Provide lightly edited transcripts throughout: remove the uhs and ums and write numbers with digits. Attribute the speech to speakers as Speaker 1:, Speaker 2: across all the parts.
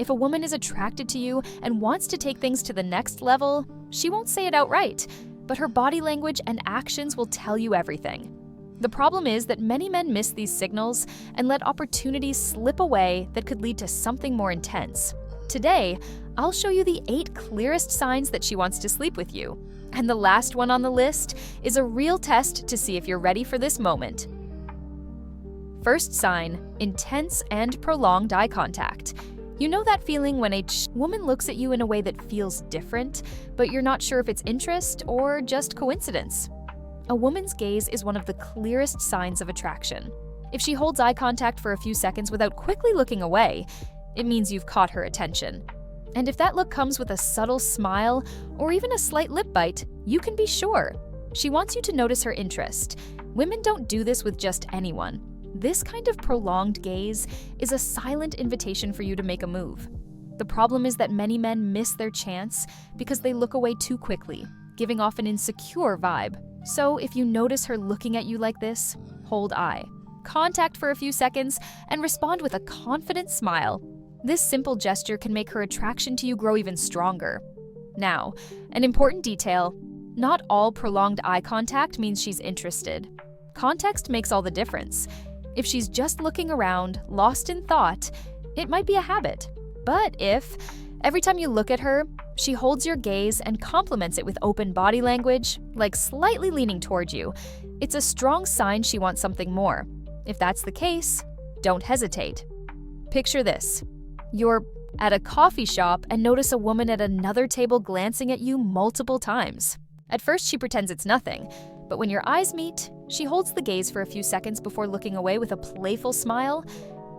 Speaker 1: If a woman is attracted to you and wants to take things to the next level, she won't say it outright, but her body language and actions will tell you everything. The problem is that many men miss these signals and let opportunities slip away that could lead to something more intense. Today, I'll show you the 8 clearest signs that she wants to sleep with you. And the last one on the list is a real test to see if you're ready for this moment. First sign, intense and prolonged eye contact. You know that feeling when a woman looks at you in a way that feels different, but you're not sure if it's interest or just coincidence? A woman's gaze is one of the clearest signs of attraction. If she holds eye contact for a few seconds without quickly looking away, it means you've caught her attention. And if that look comes with a subtle smile or even a slight lip bite, you can be sure. She wants you to notice her interest. Women don't do this with just anyone. This kind of prolonged gaze is a silent invitation for you to make a move. The problem is that many men miss their chance because they look away too quickly, giving off an insecure vibe. So if you notice her looking at you like this, hold eye. Contact for a few seconds and respond with a confident smile. This simple gesture can make her attraction to you grow even stronger. Now, an important detail: not all prolonged eye contact means she's interested. Context makes all the difference. If she's just looking around, lost in thought, it might be a habit. But if, every time you look at her, she holds your gaze and complements it with open body language, like slightly leaning toward you, it's a strong sign she wants something more. If that's the case, don't hesitate. Picture this. You're at a coffee shop and notice a woman at another table glancing at you multiple times. At first, she pretends it's nothing, but when your eyes meet, she holds the gaze for a few seconds before looking away with a playful smile.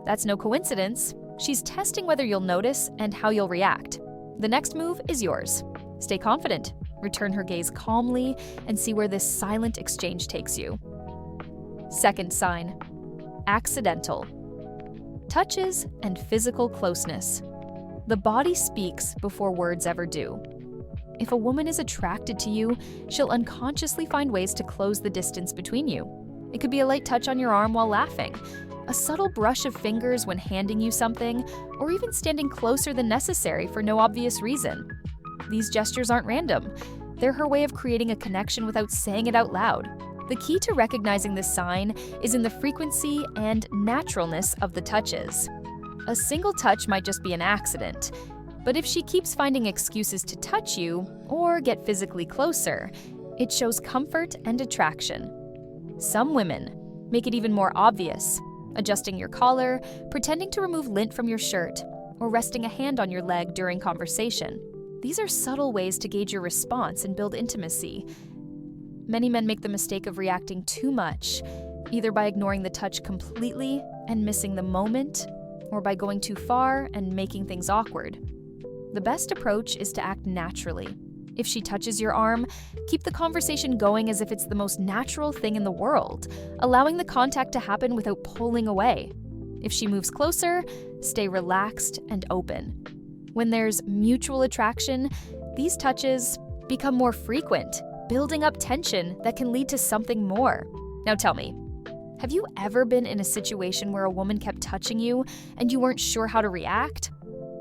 Speaker 1: That's no coincidence. She's testing whether you'll notice and how you'll react. The next move is yours. Stay confident, return her gaze calmly, and see where this silent exchange takes you. Second sign, accidental. Touches and physical closeness. The body speaks before words ever do. If a woman is attracted to you, she'll unconsciously find ways to close the distance between you. It could be a light touch on your arm while laughing, a subtle brush of fingers when handing you something, or even standing closer than necessary for no obvious reason. These gestures aren't random. They're her way of creating a connection without saying it out loud. The key to recognizing this sign is in the frequency and naturalness of the touches. A single touch might just be an accident, but if she keeps finding excuses to touch you or get physically closer, it shows comfort and attraction. Some women make it even more obvious, adjusting your collar, pretending to remove lint from your shirt, or resting a hand on your leg during conversation. These are subtle ways to gauge your response and build intimacy. Many men make the mistake of reacting too much, either by ignoring the touch completely and missing the moment, or by going too far and making things awkward. The best approach is to act naturally. If she touches your arm, keep the conversation going as if it's the most natural thing in the world, allowing the contact to happen without pulling away. If she moves closer, stay relaxed and open. When there's mutual attraction, these touches become more frequent, building up tension that can lead to something more. Now tell me, have you ever been in a situation where a woman kept touching you and you weren't sure how to react?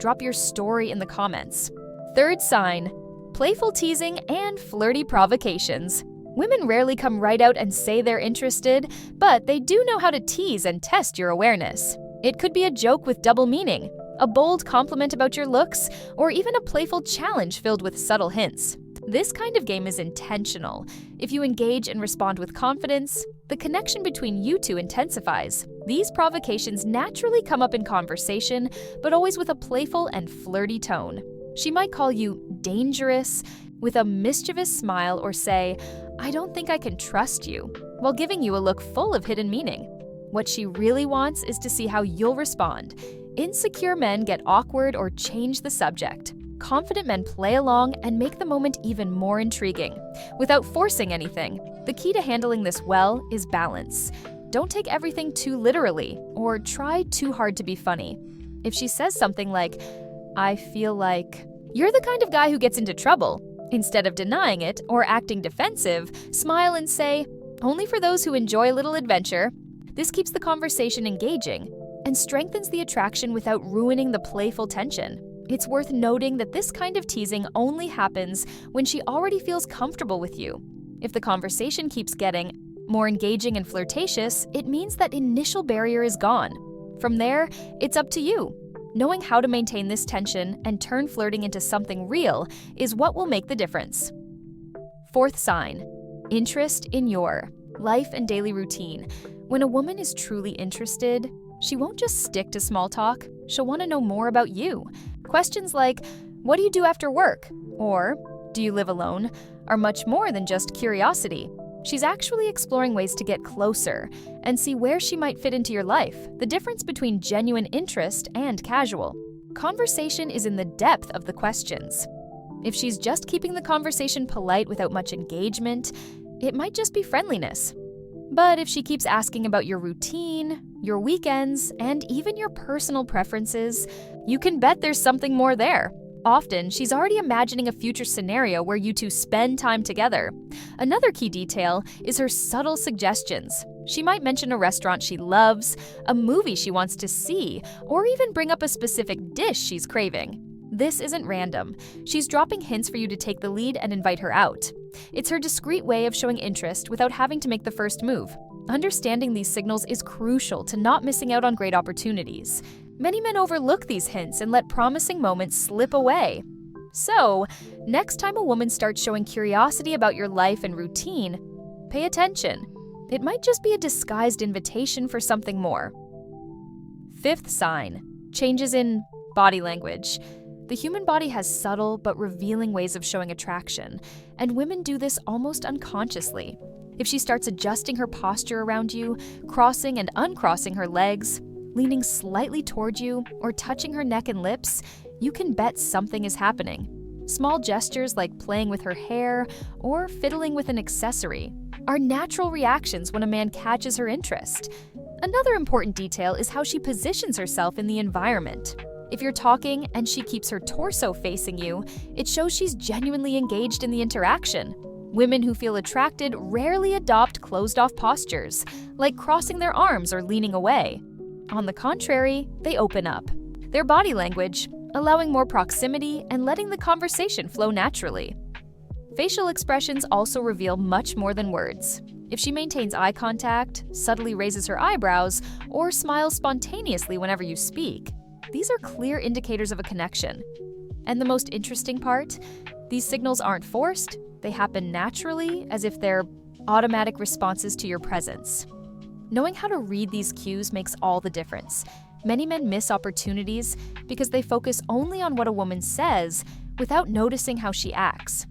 Speaker 1: Drop your story in the comments. Third sign, playful teasing and flirty provocations. Women rarely come right out and say they're interested, but they do know how to tease and test your awareness. It could be a joke with double meaning, a bold compliment about your looks, or even a playful challenge filled with subtle hints. This kind of game is intentional. If you engage and respond with confidence, the connection between you two intensifies. These provocations naturally come up in conversation, but always with a playful and flirty tone. She might call you dangerous with a mischievous smile or say, "I don't think I can trust you," while giving you a look full of hidden meaning. What she really wants is to see how you'll respond. Insecure men get awkward or change the subject. Confident men play along and make the moment even more intriguing, without forcing anything. The key to handling this well is balance. Don't take everything too literally, or try too hard to be funny. If she says something like, "I feel like," you're the kind of guy who gets into trouble. Instead of denying it or acting defensive, smile and say, "Only for those who enjoy a little adventure." This keeps the conversation engaging. and strengthens the attraction without ruining the playful tension. It's worth noting that this kind of teasing only happens when she already feels comfortable with you. If the conversation keeps getting more engaging and flirtatious, it means that initial barrier is gone. From there, it's up to you. Knowing how to maintain this tension and turn flirting into something real is what will make the difference. Fourth sign, interest in your life and daily routine. When a woman is truly interested, she won't just stick to small talk, she'll want to know more about you. Questions like, what do you do after work? Or, do you live alone? Are much more than just curiosity. She's actually exploring ways to get closer and see where she might fit into your life, the difference between genuine interest and casual. Conversation is in the depth of the questions. If she's just keeping the conversation polite without much engagement, it might just be friendliness. But if she keeps asking about your routine, your weekends, and even your personal preferences, you can bet there's something more there. Often, she's already imagining a future scenario where you two spend time together. Another key detail is her subtle suggestions. She might mention a restaurant she loves, a movie she wants to see, or even bring up a specific dish she's craving. This isn't random. She's dropping hints for you to take the lead and invite her out. It's her discreet way of showing interest without having to make the first move. Understanding these signals is crucial to not missing out on great opportunities. Many men overlook these hints and let promising moments slip away. So, next time a woman starts showing curiosity about your life and routine, pay attention. It might just be a disguised invitation for something more. Fifth sign, changes in body language. The human body has subtle but revealing ways of showing attraction, and women do this almost unconsciously. If she starts adjusting her posture around you, crossing and uncrossing her legs, leaning slightly toward you, or touching her neck and lips, you can bet something is happening. Small gestures like playing with her hair or fiddling with an accessory are natural reactions when a man catches her interest. Another important detail is how she positions herself in the environment. If you're talking and she keeps her torso facing you, it shows she's genuinely engaged in the interaction. Women who feel attracted rarely adopt closed-off postures, like crossing their arms or leaning away. On the contrary, they open up. Their body language, allowing more proximity and letting the conversation flow naturally. Facial expressions also reveal much more than words. If she maintains eye contact, subtly raises her eyebrows, or smiles spontaneously whenever you speak, these are clear indicators of a connection. And the most interesting part, these signals aren't forced, they happen naturally, as if they're automatic responses to your presence. Knowing how to read these cues makes all the difference. Many men miss opportunities because they focus only on what a woman says without noticing how she acts.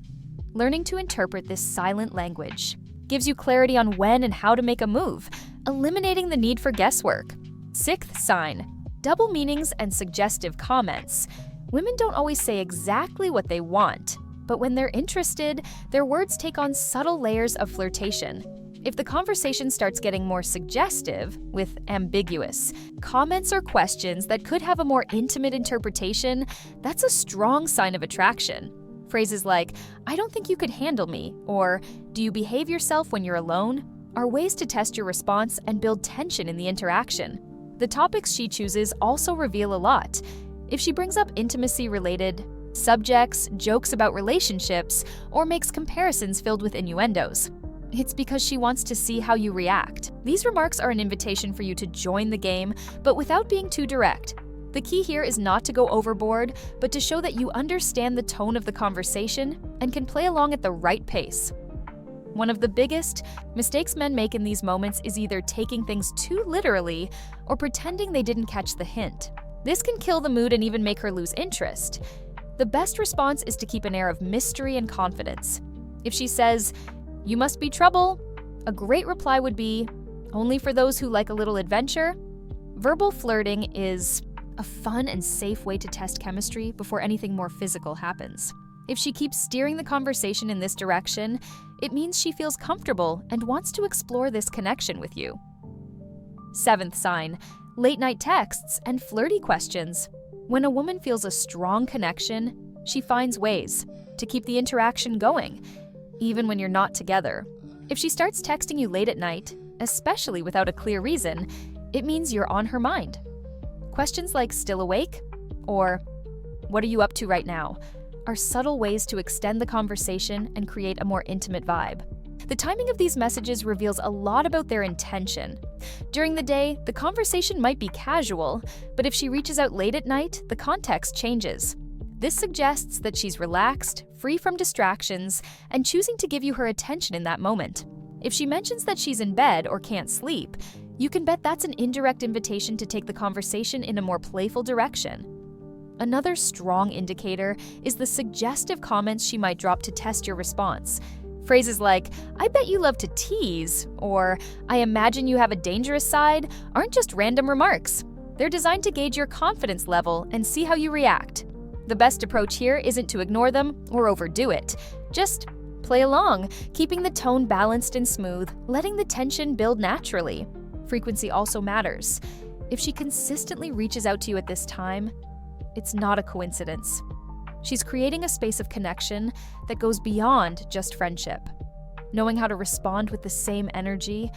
Speaker 1: Learning to interpret this silent language gives you clarity on when and how to make a move, eliminating the need for guesswork. Sixth sign, double meanings and suggestive comments. Women don't always say exactly what they want, but when they're interested, their words take on subtle layers of flirtation. If the conversation starts getting more suggestive, with ambiguous comments or questions that could have a more intimate interpretation, that's a strong sign of attraction. Phrases like, "I don't think you could handle me," or "Do you behave yourself when you're alone?" are ways to test your response and build tension in the interaction. The topics she chooses also reveal a lot. If she brings up intimacy-related subjects, jokes about relationships, or makes comparisons filled with innuendos, it's because she wants to see how you react. These remarks are an invitation for you to join the game, but without being too direct. The key here is not to go overboard, but to show that you understand the tone of the conversation and can play along at the right pace. One of the biggest mistakes men make in these moments is either taking things too literally or pretending they didn't catch the hint. This can kill the mood and even make her lose interest. The best response is to keep an air of mystery and confidence. If she says, "You must be trouble," a great reply would be, "Only for those who like a little adventure." Verbal flirting is a fun and safe way to test chemistry before anything more physical happens. If she keeps steering the conversation in this direction, it means she feels comfortable and wants to explore this connection with you. Seventh sign, late-night texts and flirty questions. When a woman feels a strong connection, she finds ways to keep the interaction going, even when you're not together. If she starts texting you late at night, especially without a clear reason, it means you're on her mind. Questions like "still awake?" or "what are you up to right now?" are subtle ways to extend the conversation and create a more intimate vibe. The timing of these messages reveals a lot about their intention. During the day, the conversation might be casual, but if she reaches out late at night, the context changes. This suggests that she's relaxed, free from distractions, and choosing to give you her attention in that moment. If she mentions that she's in bed or can't sleep, you can bet that's an indirect invitation to take the conversation in a more playful direction. Another strong indicator is the suggestive comments she might drop to test your response. Phrases like, "I bet you love to tease," or "I imagine you have a dangerous side," aren't just random remarks. They're designed to gauge your confidence level and see how you react. The best approach here isn't to ignore them or overdo it. Just play along, keeping the tone balanced and smooth, letting the tension build naturally. Frequency also matters. If she consistently reaches out to you at this time, it's not a coincidence. She's creating a space of connection that goes beyond just friendship. Knowing how to respond with the same energy,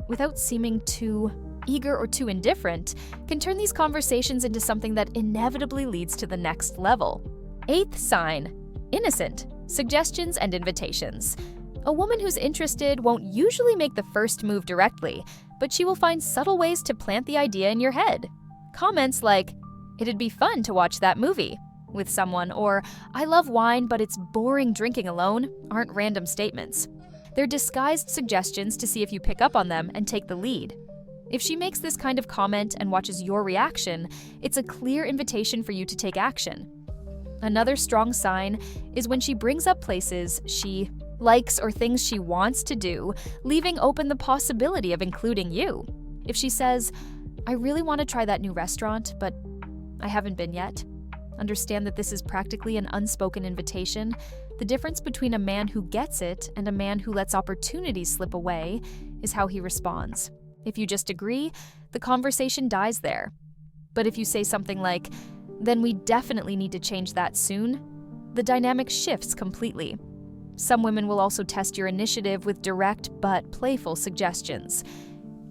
Speaker 1: without seeming too eager or too indifferent, can turn these conversations into something that inevitably leads to the next level. 8th sign: innocent, suggestions and invitations. A woman who's interested won't usually make the first move directly, but she will find subtle ways to plant the idea in your head. Comments like, "It'd be fun to watch that movie" with someone, or "I love wine, but it's boring drinking alone," aren't random statements. They're disguised suggestions to see if you pick up on them and take the lead. If she makes this kind of comment and watches your reaction, it's a clear invitation for you to take action. Another strong sign is when she brings up places she likes or things she wants to do, leaving open the possibility of including you. If she says, "I really want to try that new restaurant, but I haven't been yet," understand that this is practically an unspoken invitation. The difference between a man who gets it and a man who lets opportunities slip away is how he responds. If you just agree, the conversation dies there. But if you say something like, "then we definitely need to change that soon," the dynamic shifts completely. Some women will also test your initiative with direct but playful suggestions.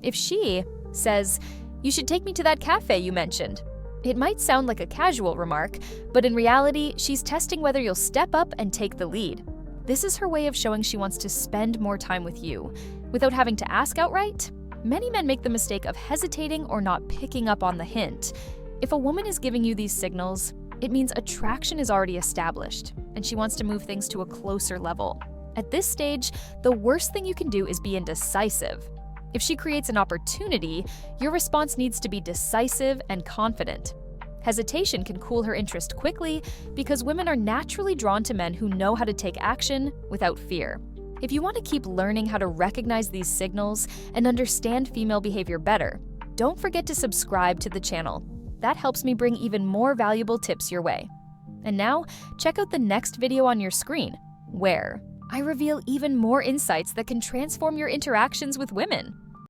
Speaker 1: If she says, "you should take me to that cafe you mentioned," it might sound like a casual remark, but in reality, she's testing whether you'll step up and take the lead. This is her way of showing she wants to spend more time with you. Without having to ask outright, many men make the mistake of hesitating or not picking up on the hint. If a woman is giving you these signals, it means attraction is already established, and she wants to move things to a closer level. At this stage, the worst thing you can do is be indecisive. If she creates an opportunity, your response needs to be decisive and confident. Hesitation can cool her interest quickly because women are naturally drawn to men who know how to take action without fear. If you want to keep learning how to recognize these signals and understand female behavior better, don't forget to subscribe to the channel. That helps me bring even more valuable tips your way. And now, check out the next video on your screen, where I reveal even more insights that can transform your interactions with women.